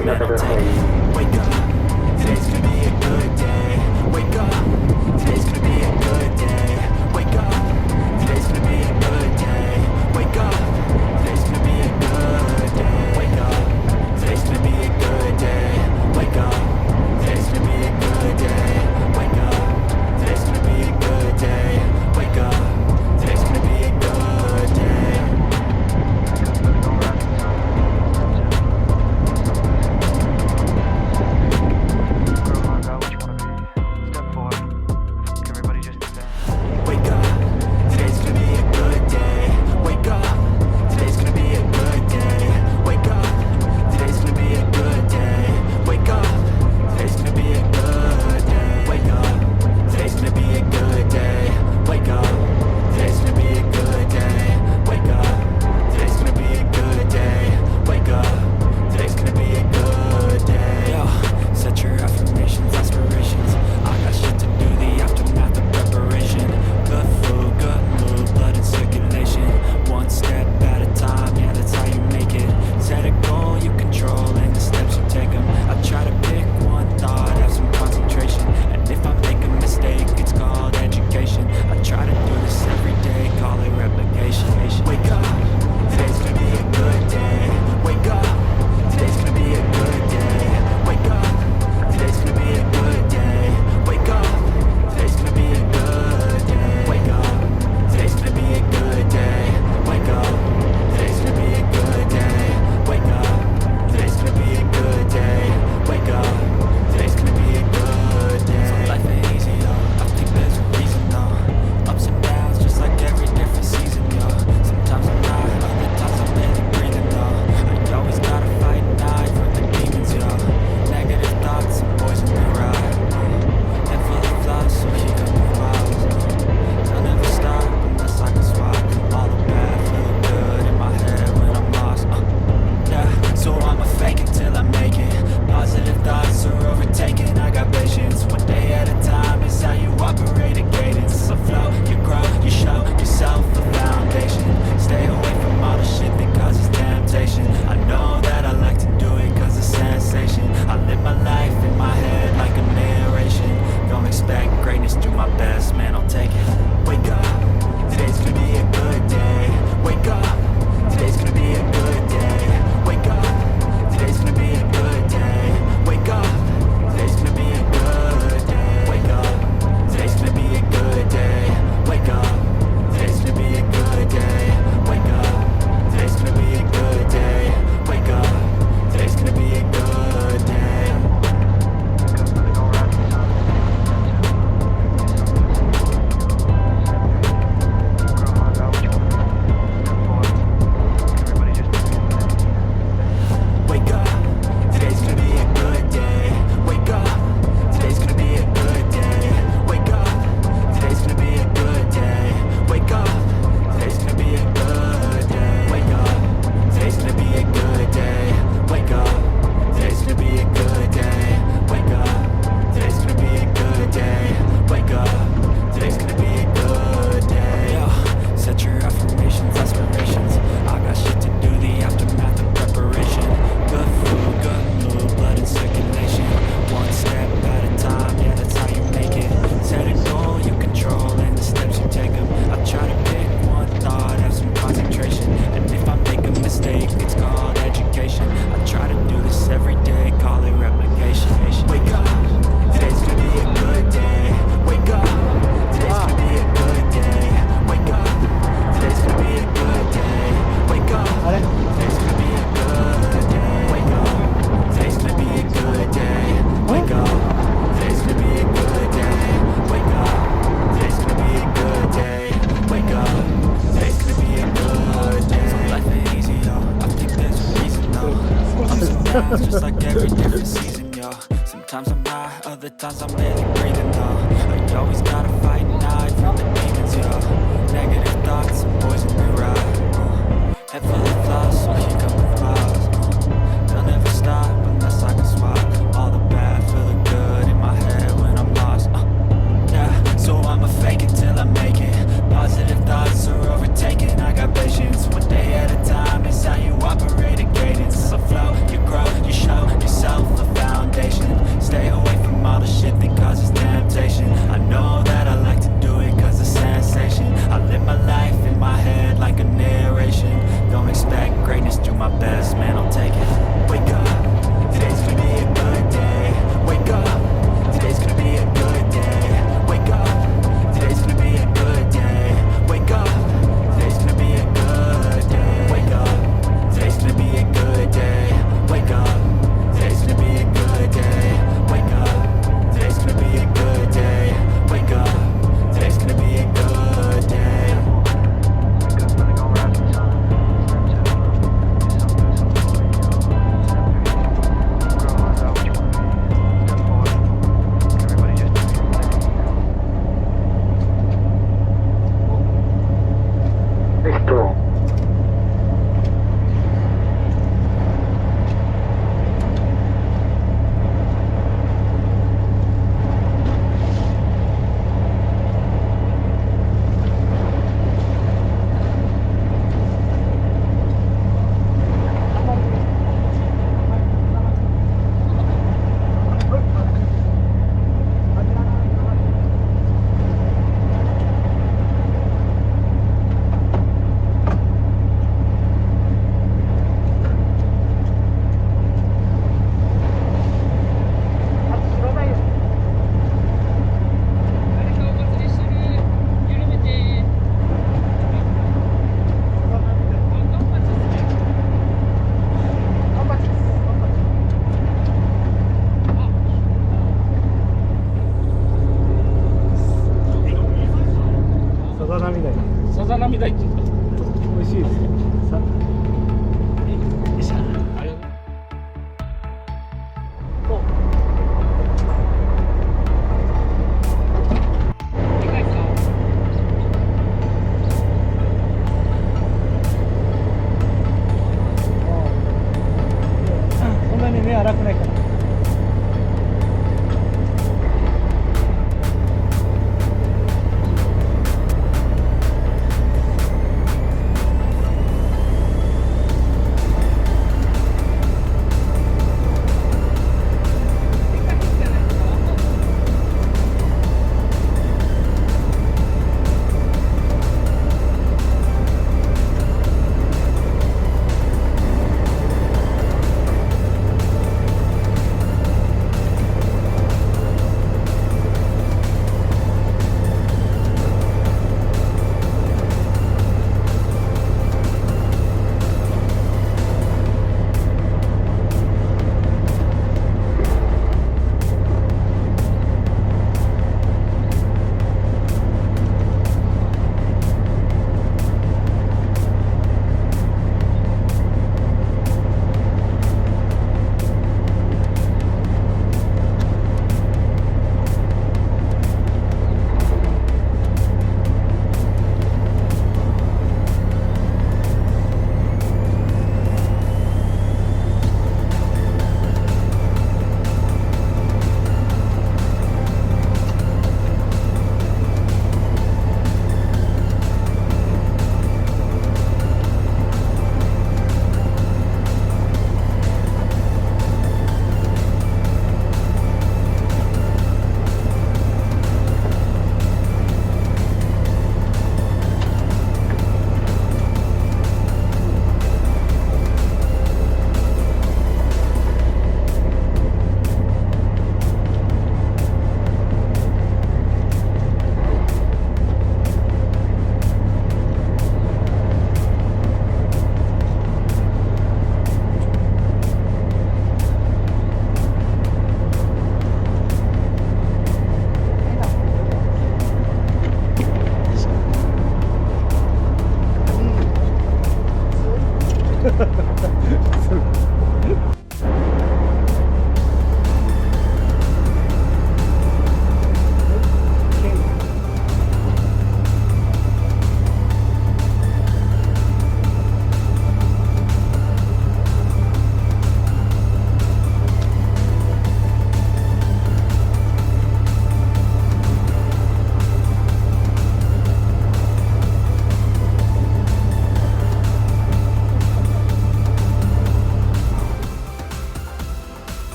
best, man, I'll take it. Wake up, today's gonna be a good day. Wake up, today's gonna be a good day. Wake up, today's gonna be a good day. Wake up, today's gonna be a good day. Wake up, today's gonna be a good day. Wake up, today's gonna be a good day. Wake up, today's gonna be a good day. Wake up, today's gonna be a good day. Wake up, today's gonna be a good day. Wake up, today's gonna be a good day. Wake up, today's gonna be a good day. Wake up, today's gonna be a good day. Wake up, today's gonna be a good day. Wake up, today's gonna be a good day. Wake up, today's gonna be a good day. Wake up, today's gonna be a good day. Yo, set your affirmations, aspirations. I got shit to do, the aftermath of preparation. Good food, good mood, blood in circulation. One step at a time, yeah, that's how you make it. Set a goal you control and the steps you take them. I try to pick one thought, have some concentration. And if I make a mistake, it's called education. I try to do this every day, call it replication. Wake up, today's gonna be a good day. Wake up, today's gonna be a good day. Wake up, today's gonna be a good day. Wake up, today's gonna be a good day. Wake up, today's gonna be a good day. Wake up, today's gonna be a good day. Wake up, today's gonna be a good day. Wake up, today's gonna be a good day. So life ain't easy, yo. I think there's a reason, though. Ups and downs, just like every different season, yo. Sometimes I'm high, other times I'm barely breathing, though. You always gotta fight and hide from the demons, yo. Negative thoughts and poison the ride. Head full of flaws, so here come the clouds. I'll never stop unless I can swap all the bad, feeling good in my head when I'm lost. Yeah, so I'ma fake it till I make it. Positive thoughts are overtaken. I got patience. One day at a time is how you operate a cadence. So flow, you grow, you show yourself a foundation. Stay away from all the shit because it's temptation. I know that I like to do it cause it's sensation. I live my life in my head like a narration. Don't expect greatness, do my best, man, I'll take it. Wake up, today's gonna be a good day. Wake up, today's gonna be a good day. Wake up, today's gonna be a good day. Wake up, today's gonna be a good day. Wake up, today's gonna be a good day. Wake up, today's gonna be a good day. Wake up, today's gonna be a good day. Wake up, today's gonna be a good day. Wake up, today's gonna be a good day. Wake up, today's gonna be a good day. Wake up, today's gonna be a good day. Wake up, today's gonna be a good day. Wake up, today's gonna be a good day. Wake up, today's gonna be a good day. Wake up, today's gonna be a good day. Wake up, today's gonna be a good day. Yo, set your affirmations, aspirations. I got shit to do, the aftermath of preparation. Good food, good mood, blood in circulation. One step at a time, yeah, that's how you make it. Set a goal you control and the steps you take them. I try to pick one thought, have some concentration. And if I make a mistake, it's called education. I try to do this every day, call it replication. Wake up, today's gonna be a good day. Wake up, today's gonna be a good day. Wake up, today's gonna be a good day. Wake up, today's gonna be a good day. Wake up, today's gonna be a good day. Wake up, today's gonna be a good day. Wake up, today's gonna be a good day. Wake up, today's gonna be a good day. So life ain't easy, yo. I think there's a reason, though. Ups and downs, just like every different season, yo. Sometimes I'm high, other times I'm barely breathing, though. You always gotta fight and hide from the demons, yo. Negative thoughts and poison the ride. Head full of flaws, so here come the clouds. They'll never stop unless I can swap all the bad, feeling good in my head when I'm lost. Yeah, so I'ma fake it till I make it. Positive thoughts are overtaken. I got patience. One day at a time is how you operate a cadence. So flow, you grow, you show yourself